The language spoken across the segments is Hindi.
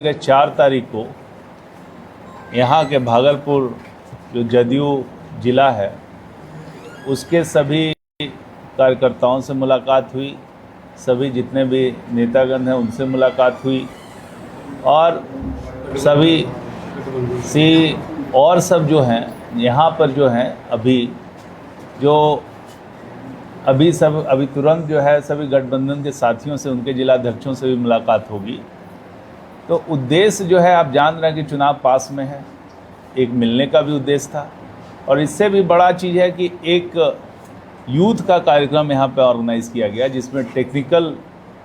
4 तारीख को यहाँ के भागलपुर जो जदयू ज़िला है उसके सभी कार्यकर्ताओं से मुलाकात हुई, सभी जितने भी नेतागण हैं उनसे मुलाकात हुई और सभी और सब जो हैं यहाँ पर जो हैं अभी तुरंत जो है सभी गठबंधन के साथियों से, उनके जिलाध्यक्षों से भी मुलाकात होगी। तो उद्देश्य जो है आप जान रहे हैं कि चुनाव पास में है, एक मिलने का भी उद्देश्य था और इससे भी बड़ा चीज़ है कि एक यूथ का कार्यक्रम यहाँ पे ऑर्गेनाइज़ किया गया जिसमें टेक्निकल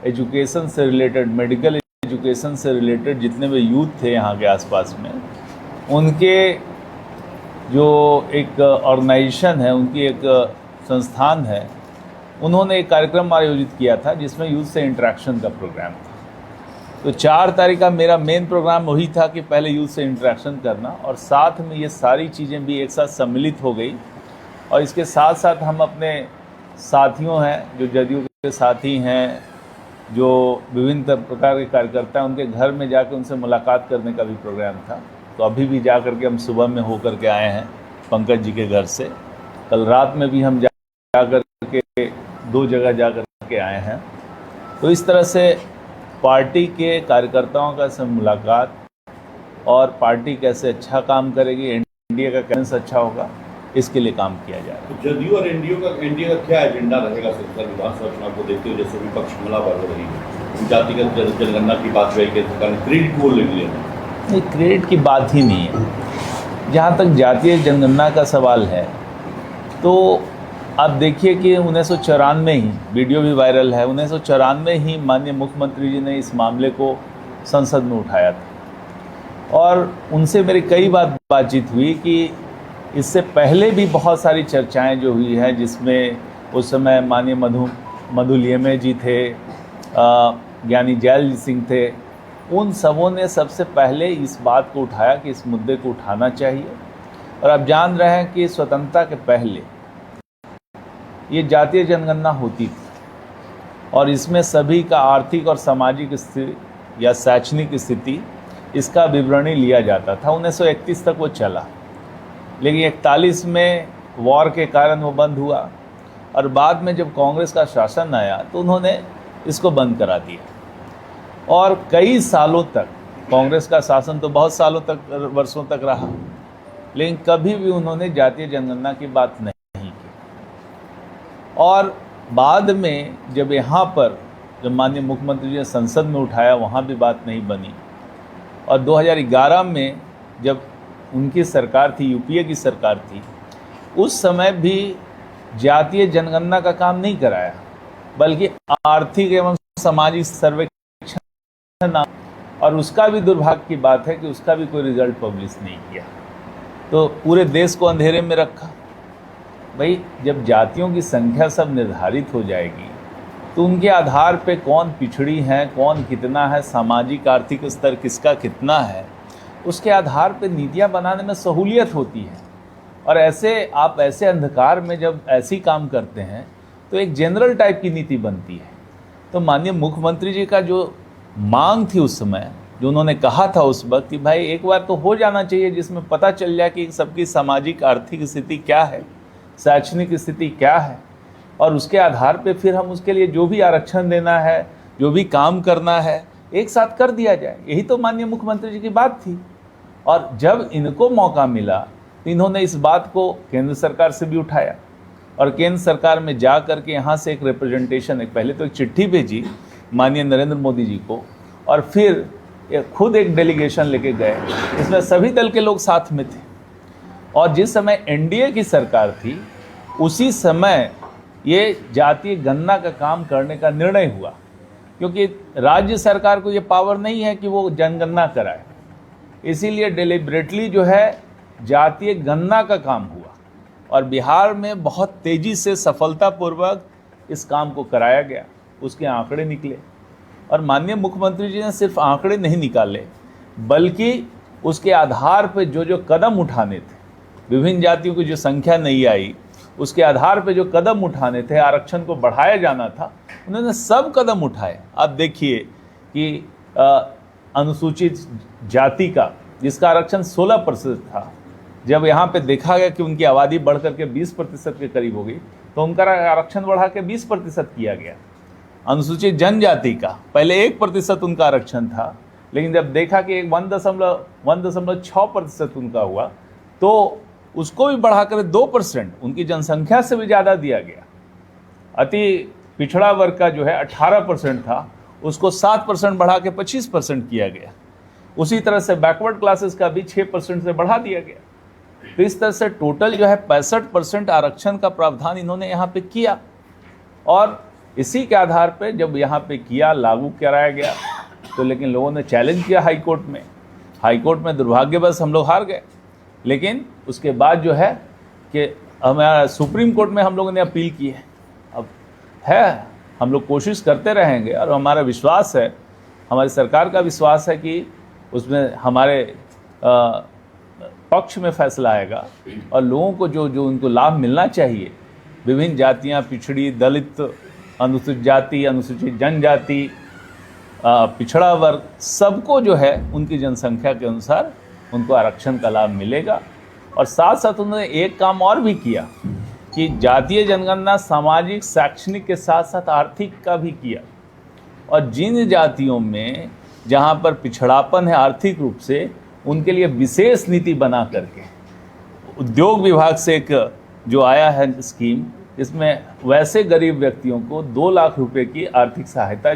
एजुकेशन से रिलेटेड, मेडिकल एजुकेशन से रिलेटेड जितने भी यूथ थे यहाँ के आसपास में, उनके जो एक ऑर्गेनाइजेशन है, उनकी एक संस्थान है, उन्होंने एक कार्यक्रम आयोजित किया था जिसमें यूथ से इंटरेक्शन का प्रोग्राम था। तो 4 तारीख का मेरा मेन प्रोग्राम वही था कि पहले यूथ से इंटरेक्शन करना और साथ में ये सारी चीज़ें भी एक साथ सम्मिलित हो गई। और इसके साथ साथ हम अपने साथियों हैं जो जदयू के साथी हैं, जो विभिन्न प्रकार के कार्यकर्ता हैं, उनके घर में जाकर उनसे मुलाकात करने का भी प्रोग्राम था। तो अभी भी जा कर के हम सुबह में हो कर के आए हैं पंकज जी के घर से। कल रात में भी हम जा कर के 2 जगह जा कर के आए हैं। तो इस तरह से पार्टी के कार्यकर्ताओं का सब मुलाकात और पार्टी कैसे अच्छा काम करेगी, एनडीए का कैसे अच्छा होगा, इसके लिए काम किया जा रहा है। जदयू और एनडीए का क्या एजेंडा रहेगा सरकार विधानसभा चुनाव को देखते हुए, जैसे विपक्ष हमलावर हो रही है, जातिगत जनगणना की बात हुई कि सरकार ने क्रेडिट को ले लिया? नहीं, क्रेडिट की बात ही नहीं है। जहाँ तक जातीय जनगणना का सवाल है तो आप देखिए कि 1994 ही वीडियो भी वायरल है, 1994 ही माननीय मुख्यमंत्री जी ने इस मामले को संसद में उठाया था और उनसे मेरी कई बार बातचीत हुई कि इससे पहले भी बहुत सारी चर्चाएं जो हुई हैं, जिसमें उस समय माननीय मधुलियमे जी थे, ज्ञानी जैल सिंह थे, उन सबों ने सबसे पहले इस बात को उठाया कि इस मुद्दे को उठाना चाहिए। और आप जान रहे हैं कि स्वतंत्रता के पहले ये जातीय जनगणना होती थी और इसमें सभी का आर्थिक और सामाजिक स्थिति या शैक्षणिक स्थिति, इसका विवरणी लिया जाता था। 1931 तक वो चला, लेकिन 41 में वॉर के कारण वो बंद हुआ और बाद में जब कांग्रेस का शासन आया तो उन्होंने इसको बंद करा दिया। और कई सालों तक कांग्रेस का शासन तो बहुत सालों तक, वर्षों तक रहा, लेकिन कभी भी उन्होंने जातीय जनगणना की बात नहीं की। और बाद में जब यहाँ पर जब माननीय मुख्यमंत्री जी ने संसद में उठाया, वहाँ भी बात नहीं बनी। और 2011 में जब उनकी सरकार थी, यूपीए की सरकार थी, उस समय भी जातीय जनगणना का काम नहीं कराया, बल्कि आर्थिक एवं सामाजिक सर्वेक्षण, और उसका भी दुर्भाग्य की बात है कि उसका भी कोई रिजल्ट पब्लिश नहीं किया। तो पूरे देश को अंधेरे में रखा। भाई, जब जातियों की संख्या सब निर्धारित हो जाएगी तो उनके आधार पे कौन पिछड़ी है, कौन कितना है, सामाजिक आर्थिक स्तर किसका कितना है, उसके आधार पे नीतियां बनाने में सहूलियत होती है। और आप ऐसे अंधकार में जब ऐसी काम करते हैं तो एक जनरल टाइप की नीति बनती है। तो माननीय मुख्यमंत्री जी का जो मांग थी उस समय, जो उन्होंने कहा था उस वक्त कि भाई एक बार तो हो जाना चाहिए जिसमें पता चल जाए कि सबकी सामाजिक आर्थिक स्थिति क्या है, शैक्षणिक स्थिति क्या है, और उसके आधार पे फिर हम उसके लिए जो भी आरक्षण देना है, जो भी काम करना है, एक साथ कर दिया जाए। यही तो माननीय मुख्यमंत्री जी की बात थी। और जब इनको मौका मिला तो इन्होंने इस बात को केंद्र सरकार से भी उठाया और केंद्र सरकार में जा करके यहाँ से एक रिप्रेजेंटेशन, पहले तो एक चिट्ठी भेजी माननीय नरेंद्र मोदी जी को, और फिर खुद एक डेलीगेशन लेके गए। इसमें सभी दल के लोग साथ में थे। और जिस समय एनडीए की सरकार थी उसी समय ये जातीय गणना का काम करने का निर्णय हुआ, क्योंकि राज्य सरकार को ये पावर नहीं है कि वो जनगणना कराए। इसीलिए डेलिब्रेटली जो है जातीय गणना का काम हुआ और बिहार में बहुत तेज़ी से सफलतापूर्वक इस काम को कराया गया। उसके आंकड़े निकले और माननीय मुख्यमंत्री जी ने सिर्फ आंकड़े नहीं निकाले, बल्कि उसके आधार पर जो जो कदम उठाने थे, विभिन्न जातियों की जो संख्या नहीं आई, उसके आधार पे जो कदम उठाने थे, आरक्षण को बढ़ाया जाना था, उन्होंने सब कदम उठाए। आप देखिए कि अनुसूचित जाति का, जिसका आरक्षण 16% था, जब यहाँ पे देखा गया कि उनकी आबादी बढ़ करके 20% के करीब हो गई, तो उनका आरक्षण बढ़ा के 20% किया गया। अनुसूचित जनजाति का पहले 1% उनका आरक्षण था, लेकिन जब देखा कि 1.6% उनका हुआ, तो उसको भी बढ़ाकर 2%, उनकी जनसंख्या से भी ज़्यादा दिया गया। अति पिछड़ा वर्ग का जो है 18% था, उसको 7% बढ़ा के 25% किया गया। उसी तरह से बैकवर्ड क्लासेस का भी 6% से बढ़ा दिया गया। तो इस तरह से टोटल जो है 65% आरक्षण का प्रावधान इन्होंने यहाँ पे किया, और इसी के आधार पे जब यहाँ पे किया, लागू कराया गया, तो लेकिन लोगों ने चैलेंज किया हाई कोर्ट में दुर्भाग्यवश हम लोग हार गए। लेकिन उसके बाद जो है कि हमारा सुप्रीम कोर्ट में हम लोगों ने अपील की है। अब है, हम लोग कोशिश करते रहेंगे, और हमारा विश्वास है, हमारी सरकार का विश्वास है कि उसमें हमारे पक्ष में फैसला आएगा, और लोगों को जो उनको लाभ मिलना चाहिए, विभिन्न जातियां, पिछड़ी, दलित, अनुसूचित जाति, अनुसूचित जनजाति, पिछड़ा वर्ग, सबको जो है उनकी जनसंख्या के अनुसार उनको आरक्षण का लाभ मिलेगा। और साथ साथ उन्होंने एक काम और भी किया कि जातीय जनगणना सामाजिक, शैक्षणिक के साथ साथ आर्थिक का भी किया, और जिन जातियों में जहाँ पर पिछड़ापन है आर्थिक रूप से, उनके लिए विशेष नीति बना करके उद्योग विभाग से एक जो आया है स्कीम, इसमें वैसे गरीब व्यक्तियों को 2 लाख रुपए की आर्थिक सहायता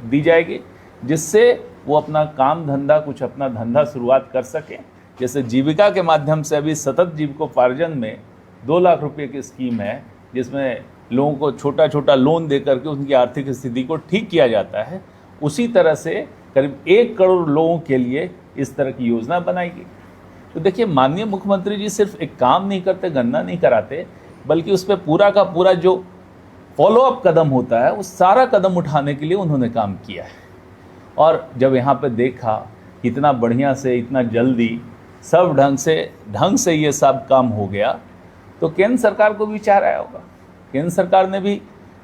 दी जाएगी, जिससे वो अपना काम धंधा, कुछ अपना धंधा शुरुआत कर सकें। जैसे जीविका के माध्यम से अभी सतत जीविकोपार्जन में 2 लाख रुपए की स्कीम है, जिसमें लोगों को छोटा छोटा लोन दे करके उनकी आर्थिक स्थिति को ठीक किया जाता है। उसी तरह से करीब 1 करोड़ लोगों के लिए इस तरह की योजना बनाई गई। तो देखिए, माननीय मुख्यमंत्री जी सिर्फ एक काम नहीं करते, गणना नहीं कराते, बल्कि उस पर पूरा का पूरा जो फॉलोअप कदम होता है, उस सारा कदम उठाने के लिए उन्होंने काम किया है। और जब यहाँ पे देखा इतना बढ़िया से, इतना जल्दी, सब ढंग से ये सब काम हो गया, तो केंद्र सरकार को भी विचार आया होगा। केंद्र सरकार ने भी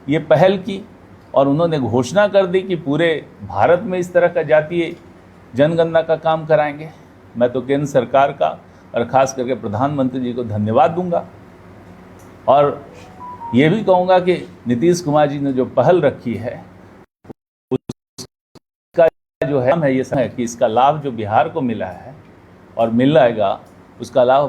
ये पहल की, और उन्होंने घोषणा कर दी कि पूरे भारत में इस तरह का जातीय जनगणना का काम कराएंगे। मैं तो केंद्र सरकार का और ख़ास करके प्रधानमंत्री जी को धन्यवाद दूंगा, और ये भी कहूँगा कि नीतीश कुमार जी ने जो पहल रखी है, उसका जो है ये है कि इसका लाभ जो बिहार को मिला है और मिल जाएगा, उसका लाभ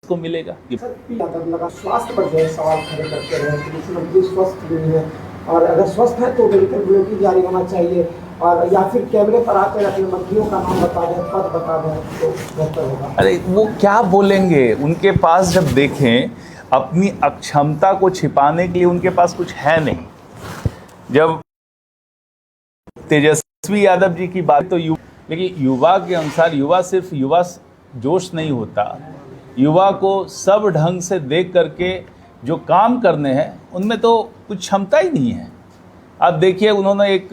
को मिलेगा। स्वास्थ्य पर जो है सवाल खड़े करते रहे कि मुख्यमंत्री स्वस्थ नहीं है, और अगर स्वस्थ है तो मेडिकल ड्यूटी जारी होना चाहिए, और या फिर कैमरे पर आकर अपने मंत्रियों का नाम बता दें, पद बता दें, तो बेहतर होगा। अरे वो क्या बोलेंगे? उनके पास जब देखें, अपनी अक्षमता को छिपाने के लिए उनके पास कुछ है नहीं। जब तेजस्वी यादव जी की बात, तो लेकिन युवा के अनुसार, युवा सिर्फ युवा जोश नहीं होता, युवा को सब ढंग से देख करके जो काम करने हैं, उनमें तो कुछ क्षमता ही नहीं है। अब देखिए, उन्होंने एक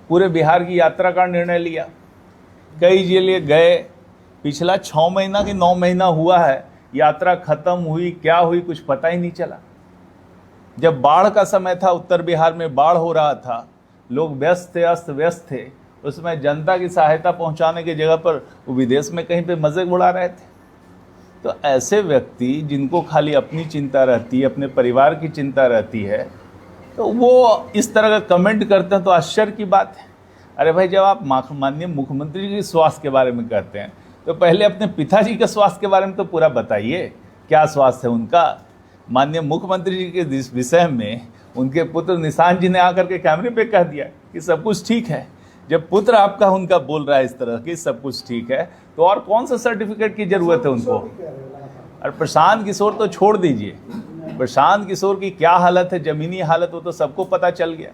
पूरे बिहार की यात्रा का निर्णय लिया, कई जिले गए, पिछला 6 महीना कि 9 महीना हुआ है, यात्रा खत्म हुई, क्या हुई कुछ पता ही नहीं चला। जब बाढ़ का समय था, उत्तर बिहार में बाढ़ हो रहा था, लोग व्यस्त थे, अस्त व्यस्त थे, उसमें जनता की सहायता पहुंचाने की जगह पर वो विदेश में कहीं पे मजे उड़ा रहे थे। तो ऐसे व्यक्ति जिनको खाली अपनी चिंता रहती है, अपने परिवार की चिंता रहती है, तो वो इस तरह का कमेंट करते हैं, तो आश्चर्य की बात है। अरे भाई, जब आप माननीय मुख्यमंत्री जी के स्वास्थ्य के बारे में कहते हैं, तो पहले अपने पिताजी के स्वास्थ्य के बारे में तो पूरा बताइए, क्या स्वास्थ्य है उनका। माननीय मुख्यमंत्री जी के विषय में उनके पुत्र निशांत जी ने आकर के कैमरे पे कह दिया कि सब कुछ ठीक है। जब पुत्र आपका उनका बोल रहा है इस तरह कि सब कुछ ठीक है, तो और कौन सा सर्टिफिकेट की जरूरत है उनको। और प्रशांत किशोर तो छोड़ दीजिए, प्रशांत किशोर की क्या हालत है, जमीनी हालत, वो तो सबको पता चल गया।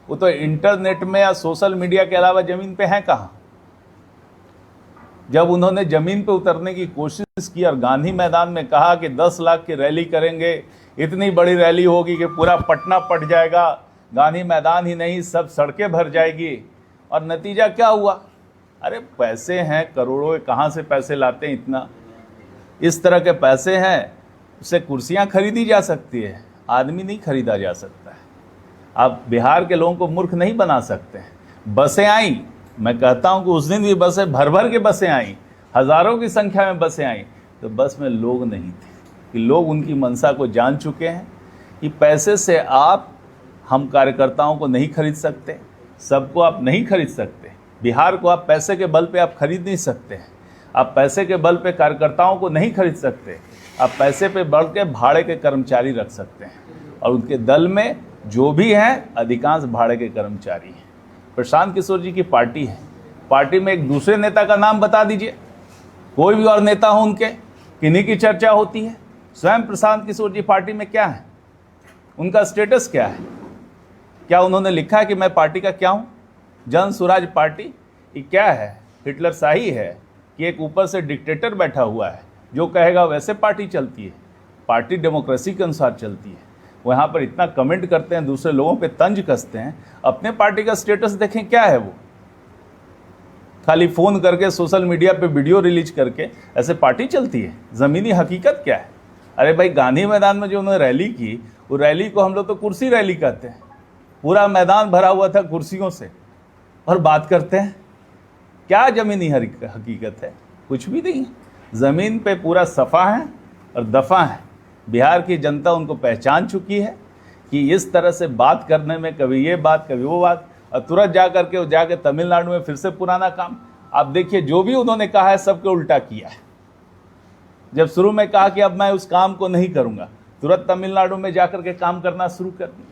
वो तो इंटरनेट में या सोशल मीडिया के अलावा जमीन पे हैं कहाँ। जब उन्होंने जमीन पे उतरने की कोशिश की और गांधी मैदान में कहा कि 10 लाख की रैली करेंगे, इतनी बड़ी रैली होगी कि पूरा पटना पट जाएगा, गांधी मैदान ही नहीं सब सड़कें भर जाएगी, और नतीजा क्या हुआ। अरे पैसे हैं करोड़ों, कहाँ से पैसे लाते हैं इतना। इस तरह के पैसे हैं, उससे कुर्सियां खरीदी जा सकती है, आदमी नहीं खरीदा जा सकता है। आप बिहार के लोगों को मूर्ख नहीं बना सकते हैं। बसें आई, मैं कहता हूं कि उस दिन भी बसें भर भर के बसें आई, हज़ारों की संख्या में बसें आई, तो बस में लोग नहीं थे कि लोग उनकी मंशा को जान चुके हैं कि पैसे से हम कार्यकर्ताओं को नहीं खरीद सकते, सबको आप नहीं खरीद सकते। बिहार को आप पैसे के बल पे आप खरीद नहीं सकते हैं, आप पैसे के बल पे कार्यकर्ताओं को नहीं खरीद सकते। आप पैसे पे बढ़ के भाड़े के कर्मचारी रख सकते हैं, और उनके दल में जो भी हैं अधिकांश भाड़े के कर्मचारी हैं। प्रशांत किशोर जी की पार्टी है, पार्टी में एक दूसरे नेता का नाम बता दीजिए, कोई भी और नेता हो उनके, किन्हीं की चर्चा होती है? स्वयं प्रशांत किशोर जी पार्टी में क्या है, उनका स्टेटस क्या है? क्या उन्होंने लिखा है कि मैं पार्टी का क्या हूँ? जन स्वराज पार्टी ये क्या है? हिटलर शाही है कि एक ऊपर से डिक्टेटर बैठा हुआ है, जो कहेगा वैसे पार्टी चलती है? पार्टी डेमोक्रेसी के अनुसार चलती है। वो यहाँ पर इतना कमेंट करते हैं, दूसरे लोगों पे तंज कसते हैं, अपने पार्टी का स्टेटस देखें क्या है। वो खाली फ़ोन करके सोशल मीडिया पे वीडियो रिलीज करके ऐसे पार्टी चलती है? ज़मीनी हकीकत क्या है? अरे भाई, गांधी मैदान में जो उन्होंने रैली की, वो रैली को हम लोग तो कुर्सी रैली कहते हैं। पूरा मैदान भरा हुआ था कुर्सियों से, और बात करते हैं क्या ज़मीनी हकीकत है? कुछ भी नहीं है। ज़मीन पे पूरा सफ़ा है और दफ़ा है। बिहार की जनता उनको पहचान चुकी है कि इस तरह से बात करने में कभी ये बात कभी वो बात, और तुरंत जाके तमिलनाडु में फिर से पुराना काम। आप देखिए, जो भी उन्होंने कहा है सबके उल्टा किया है। जब शुरू में कहा कि अब मैं उस काम को नहीं करूँगा, तुरंत तमिलनाडु में जाकर के काम करना शुरू कर दिया।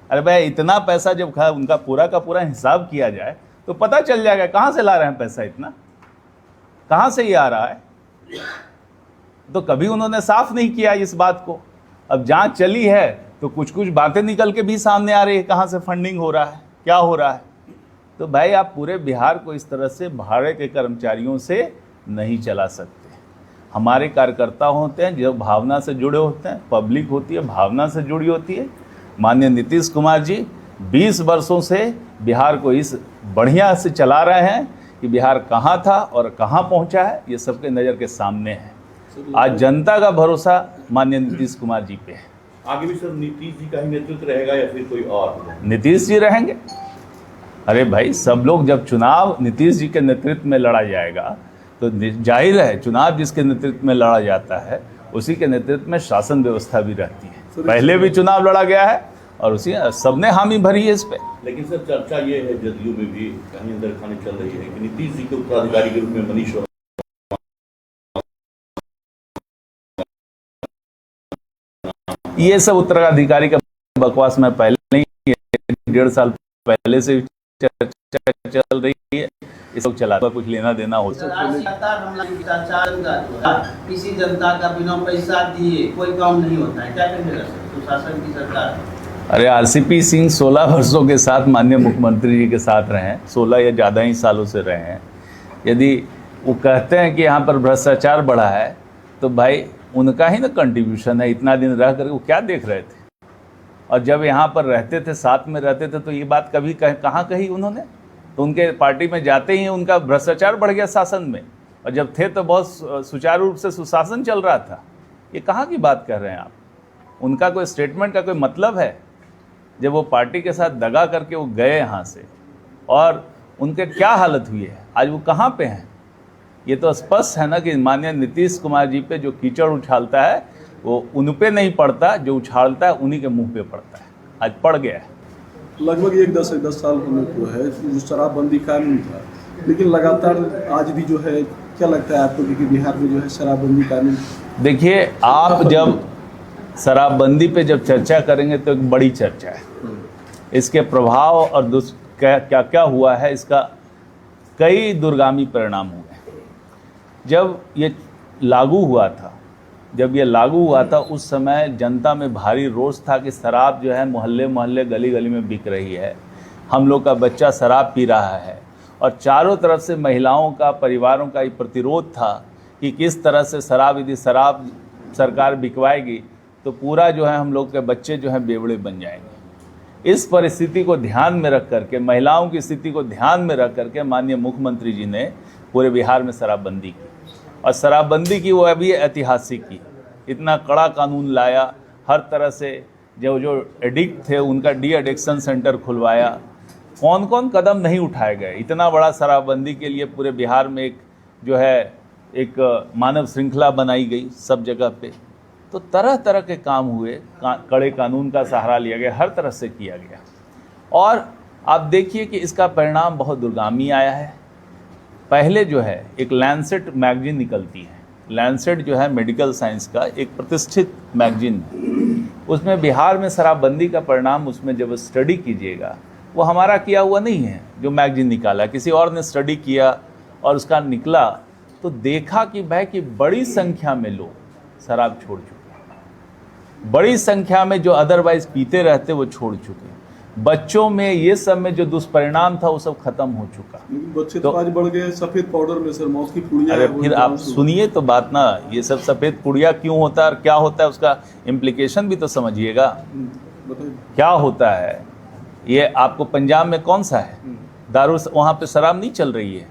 अरे भाई, इतना पैसा जब उनका पूरा का पूरा हिसाब किया जाए तो पता चल जाएगा कहाँ से ला रहे हैं पैसा, इतना कहाँ से ये आ रहा है। तो कभी उन्होंने साफ नहीं किया इस बात को। अब जांच चली है तो कुछ कुछ बातें निकल के भी सामने आ रही है, कहाँ से फंडिंग हो रहा है, क्या हो रहा है। तो भाई, आप पूरे बिहार को इस तरह से भाड़े के कर्मचारियों से नहीं चला सकते। हमारे कार्यकर्ता होते हैं जो भावना से जुड़े होते हैं, पब्लिक होती है भावना से जुड़ी होती है। माननीय नीतीश कुमार जी 20 वर्षों से बिहार को इस बढ़िया से चला रहे हैं कि बिहार कहाँ था और कहाँ पहुँचा है, ये सबके नज़र के सामने है। आज जनता का भरोसा माननीय नीतीश कुमार जी पे है। आगे भी सर नीतीश जी का ही नेतृत्व रहेगा या फिर कोई और? नीतीश जी रहेंगे। अरे भाई, सब लोग जब चुनाव नीतीश जी के नेतृत्व में लड़ा जाएगा तो जाहिर है चुनाव जिसके नेतृत्व में लड़ा जाता है उसी के नेतृत्व में शासन व्यवस्था भी रहती है। पहले भी चुनाव लड़ा गया है और उसी सबने हामी भरी है इस पे। लेकिन सर, चर्चा ये है जदयू में भी कहीं अंदर खाने चल रही है कि नीतीश जी के उत्तराधिकारी के रूप में मनीष ये सब उत्तराधिकारी का बकवास मैं पहले नहीं, 1.5 साल पहले से चर्चा चल रही है। इस लोग चला कुछ लेना देना हो। किसी जनता का बिना पैसा दिए कोई काम नहीं होता है, क्या करेगा सुशासन की सरकार? अरे, आरसीपी सिंह 16 वर्षों के साथ माननीय मुख्यमंत्री जी के साथ रहे हैं, 16 या ज़्यादा ही सालों से रहे हैं। यदि वो कहते हैं कि यहाँ पर भ्रष्टाचार बढ़ा है तो भाई उनका ही ना कंट्रीब्यूशन है। इतना दिन रह करके वो क्या देख रहे थे? और जब यहाँ पर रहते थे, साथ में रहते थे, तो ये बात कभी कहाँ कही उन्होंने? तो उनके पार्टी में जाते ही उनका भ्रष्टाचार बढ़ गया शासन में, और जब थे तो बहुत सुचारू रूप से सुशासन चल रहा था। ये कहाँ की बात कर रहे हैं आप? उनका कोई स्टेटमेंट का कोई मतलब है? जब वो पार्टी के साथ दगा करके वो गए यहाँ से, और उनके क्या हालत हुई है, आज वो कहाँ पे हैं? ये तो स्पष्ट है ना कि माननीय नीतीश कुमार जी पे जो कीचड़ उछालता है वो उन पे नहीं पड़ता, जो उछालता है उन्हीं के मुंह पे पड़ता है। आज पड़ गया है। लगभग 10 साल होने को है जो शराबबंदी कानून था, लेकिन लगातार आज भी जो है, क्या लगता है आपको कि बिहार में जो है शराबबंदी कानून? देखिए, आप जब शराबबंदी पे जब चर्चा करेंगे तो एक बड़ी चर्चा है। इसके प्रभाव और क्या क्या हुआ है, इसका कई दूरगामी परिणाम हुए। जब ये लागू हुआ था उस समय जनता में भारी रोष था कि शराब जो है मोहल्ले मोहल्ले गली गली में बिक रही है, हम लोग का बच्चा शराब पी रहा है, और चारों तरफ से महिलाओं का, परिवारों का ये प्रतिरोध था कि किस तरह से यदि शराब सरकार बिकवाएगी तो पूरा जो है हम लोग के बच्चे जो हैं बेवड़े बन जाएंगे। इस परिस्थिति को ध्यान में रख करके, महिलाओं की स्थिति को ध्यान में रख करके माननीय मुख्यमंत्री जी ने पूरे बिहार में शराबबंदी की, और शराबबंदी की वो अभी ऐतिहासिक की। इतना कड़ा कानून लाया, हर तरह से जो एडिक्ट थे उनका डी एडिक्शन सेंटर खुलवाया। कौन कौन कदम नहीं उठाए गए। इतना बड़ा शराबबंदी के लिए पूरे बिहार में एक जो है एक मानव श्रृंखला बनाई गई सब जगह पे। तो तरह तरह के काम हुए, कड़े कानून का सहारा लिया गया, हर तरह से किया गया। और आप देखिए कि इसका परिणाम बहुत दुर्गामी आया है। पहले जो है एक लैंसेट मैगजीन निकलती है। लैंसेट जो है मेडिकल साइंस का एक प्रतिष्ठित मैगजीन है। उसमें बिहार में शराबबंदी का परिणाम उसमें जब स्टडी कीजिएगा, वो हमारा किया हुआ नहीं है जो मैगजीन निकाला, किसी और ने स्टडी किया और उसका निकला तो देखा कि भाई कि बड़ी संख्या में लोग शराब छोड़ चुके हैं। बड़ी संख्या में जो अदरवाइज पीते रहते वो छोड़ चुके हैं। बच्चों में ये सब में जो दुष्परिणाम था वो सब खत्म हो चुका। बच्चे तो आज बढ़ गए सफेद पाउडर में सर, मौत की पुड़िया। अरे फिर आप सुनिए तो बात ना, ये सब सफेद पुड़िया क्यों होता है और क्या होता है उसका इम्प्लीकेशन भी तो समझिएगा। क्या होता है ये आपको पंजाब में कौन सा है दारू, वहाँ पे शराब नहीं चल रही है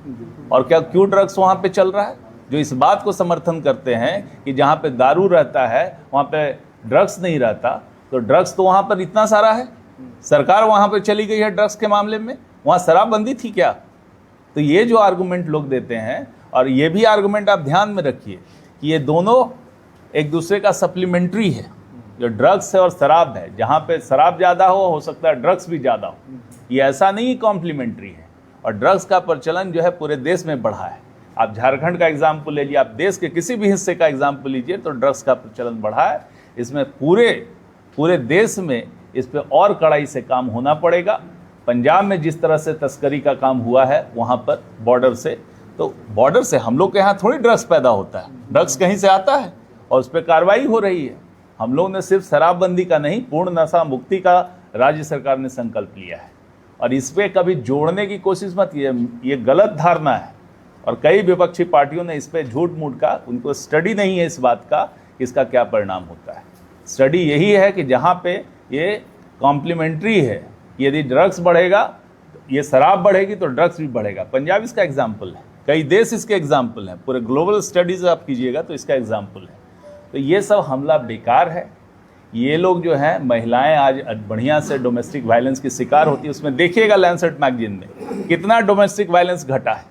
और क्या क्यों ड्रग्स वहाँ पे चल रहा है। जो इस बात को समर्थन करते हैं कि जहाँ पे दारू रहता है वहाँ पे ड्रग्स नहीं रहता, तो ड्रग्स तो वहाँ पर इतना सारा है। सरकार वहाँ पे चली गई है ड्रग्स के मामले में, वहाँ शराबबंदी थी क्या। तो ये जो आर्गुमेंट लोग देते हैं, और ये भी आर्गुमेंट आप ध्यान में रखिए कि ये दोनों एक दूसरे का सप्लीमेंट्री है। जो ड्रग्स है और शराब है, जहाँ पे शराब ज़्यादा हो सकता है ड्रग्स भी ज़्यादा हो, ये ऐसा नहीं कॉम्प्लीमेंट्री है। और ड्रग्स का प्रचलन जो है पूरे देश में बढ़ा है। आप झारखंड का एग्जाम्पल ले लीजिए, आप देश के किसी भी हिस्से का एग्जाम्पल लीजिए तो ड्रग्स का प्रचलन बढ़ा है। इसमें पूरे देश में इस पे और कड़ाई से काम होना पड़ेगा। पंजाब में जिस तरह से तस्करी का काम हुआ है वहाँ पर बॉर्डर से, तो बॉर्डर से हम लोग के यहाँ थोड़ी ड्रग्स पैदा होता है, ड्रग्स कहीं से आता है और उस पर कार्रवाई हो रही है। हम लोग ने सिर्फ शराबबंदी का नहीं, पूर्ण नशा मुक्ति का राज्य सरकार ने संकल्प लिया है। और इस पर कभी जोड़ने की कोशिश मत कीजिए, ये गलत धारणा है। और कई विपक्षी पार्टियों ने इस पर झूठ मूठ का, उनको स्टडी नहीं है इस बात का कि इसका क्या परिणाम होता है। स्टडी यही है कि जहाँ पे ये कॉम्प्लीमेंट्री है, यदि ड्रग्स बढ़ेगा, ये शराब बढ़ेगी तो ड्रग्स भी बढ़ेगा। पंजाब इसका एग्जाम्पल है, कई देश इसके एग्जाम्पल हैं, पूरे ग्लोबल स्टडीज़ आप कीजिएगा तो इसका एग्जाम्पल है। तो ये सब हमला बेकार है। ये लोग जो हैं, महिलाएं आज बढ़िया से डोमेस्टिक वायलेंस की शिकार होती है। उसमें देखिएगा लैंसेट मैगजीन में कितना डोमेस्टिक वायलेंस घटा है,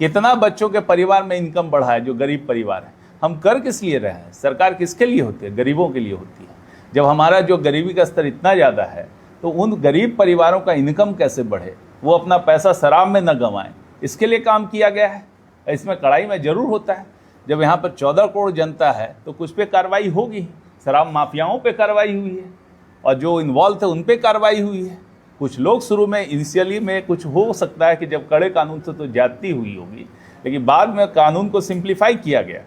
कितना बच्चों के परिवार में इनकम बढ़ा है, जो गरीब परिवार है। हम कर किस लिए रहे हैं, सरकार किसके लिए होती है, गरीबों के लिए होती है। जब हमारा जो गरीबी का स्तर इतना ज़्यादा है तो उन गरीब परिवारों का इनकम कैसे बढ़े, वो अपना पैसा शराब में न गंवाएं, इसके लिए काम किया गया है। इसमें कड़ाई में ज़रूर होता है। जब यहाँ पर 14 करोड़ जनता है तो कुछ पे कार्रवाई होगी। शराब माफियाओं पे कार्रवाई हुई है और जो इन्वॉल्व थे उन पे कार्रवाई हुई है। कुछ लोग शुरू में इनिशियली में कुछ हो सकता है कि जब कड़े कानून से तो ज्यादती हुई होगी, लेकिन बाद में कानून को सिंप्लीफाई किया गया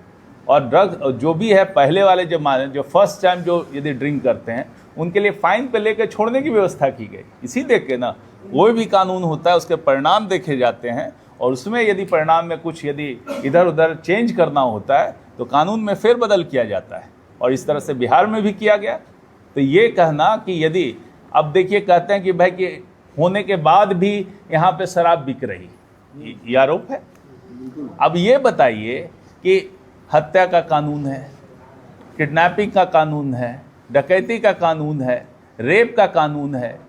और ड्रग जो भी है, पहले वाले जो फर्स्ट टाइम जो यदि ड्रिंक करते हैं उनके लिए फाइन पे लेकर छोड़ने की व्यवस्था की गई। इसी देख के ना कोई भी कानून होता है उसके परिणाम देखे जाते हैं और उसमें यदि परिणाम में कुछ यदि इधर उधर चेंज करना होता है तो कानून में फेरबदल किया जाता है। और इस तरह से बिहार में भी किया गया। तो ये कहना कि यदि अब देखिए कहते हैं कि भाई कि होने के बाद भी यहाँ पे शराब बिक रही, ये आरोप है। अब ये बताइए कि हत्या का कानून है, किडनैपिंग का कानून है, डकैती का कानून है, रेप का कानून है,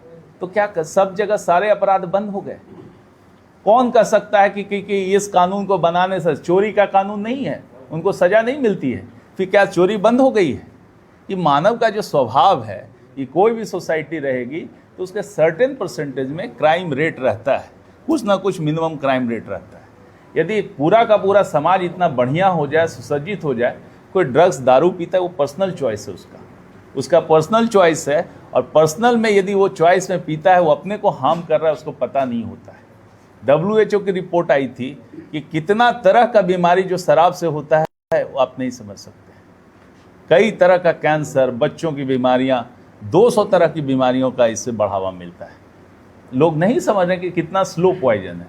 तो क्या सब जगह सारे अपराध बंद हो गए? कौन कह सकता है कि इस कानून को बनाने से चोरी का कानून नहीं है, उनको सजा नहीं मिलती है, फिर क्या चोरी बंद हो गई है? कि मानव का जो स्वभाव है कि कोई भी सोसाइटी रहेगी तो उसके सर्टेन परसेंटेज में क्राइम रेट रहता है, कुछ ना कुछ मिनिमम क्राइम रेट रहता है। यदि पूरा का पूरा समाज इतना बढ़िया हो जाए, सुसज्जित हो जाए, कोई ड्रग्स दारू पीता है वो पर्सनल चॉइस है, उसका पर्सनल चॉइस है। और पर्सनल में यदि वो चॉइस में पीता है, वो अपने को हार्म कर रहा है, उसको पता नहीं होता है। WHO की रिपोर्ट आई थी कि कितना तरह का बीमारी जो शराब से होता है वो आप नहीं समझ सकते। कई तरह का कैंसर, बच्चों की बीमारियां, 200 तरह की बीमारियों का इससे बढ़ावा मिलता है। लोग नहीं समझ रहे कि कितना स्लो पॉइजन है।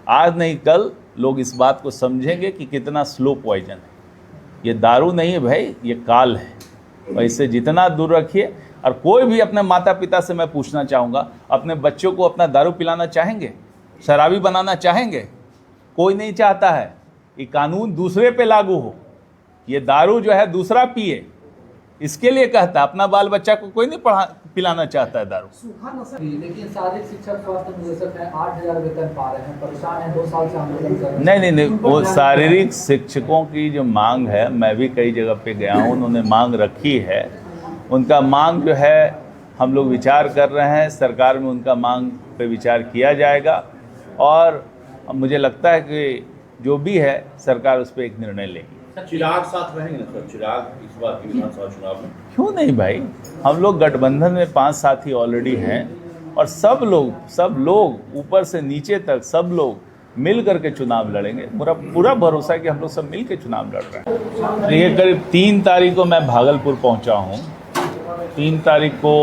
आज नहीं कल लोग इस बात को समझेंगे कि कितना स्लो पॉइजन है। ये दारू नहीं है भाई, ये काल है। और इससे जितना दूर रखिए। और कोई भी अपने माता पिता से मैं पूछना चाहूँगा, अपने बच्चों को अपना दारू पिलाना चाहेंगे, शराबी बनाना चाहेंगे? कोई नहीं चाहता है। ये कानून दूसरे पे लागू हो, ये दारू जो है दूसरा पिए, इसके लिए कहता है, अपना बाल बच्चा को कोई नहीं पिलाना चाहता है दारू। सूखा नशा लेकिन शारीरिक शिक्षक स्वास्थ्य निदेशक हैं 8,000 वेतन पा रहे हैं, परेशान हैं, 2 साल से आंदोलन कर रहे हैं। नहीं, वो शारीरिक शिक्षकों की जो मांग है, मैं भी कई जगह पे गया हूँ, उन्होंने मांग रखी है। उनका मांग जो है हम लोग विचार कर रहे हैं, सरकार में उनका मांग पे विचार किया जाएगा और मुझे लगता है कि जो भी है सरकार उस पर एक निर्णय लेगी। चिराग साथ रहेंगे ना सर? चिराग इस बार की विधानसभा चुनाव में क्यों नहीं भाई, हम लोग गठबंधन में 5 साथी ऑलरेडी हैं और सब लोग ऊपर से नीचे तक सब लोग मिल करके चुनाव लड़ेंगे। पूरा भरोसा है कि हम लोग सब मिल के चुनाव लड़ रहे हैं। देखिए, करीब 3 तारीख को मैं भागलपुर पहुंचा हूं। 3 तारीख को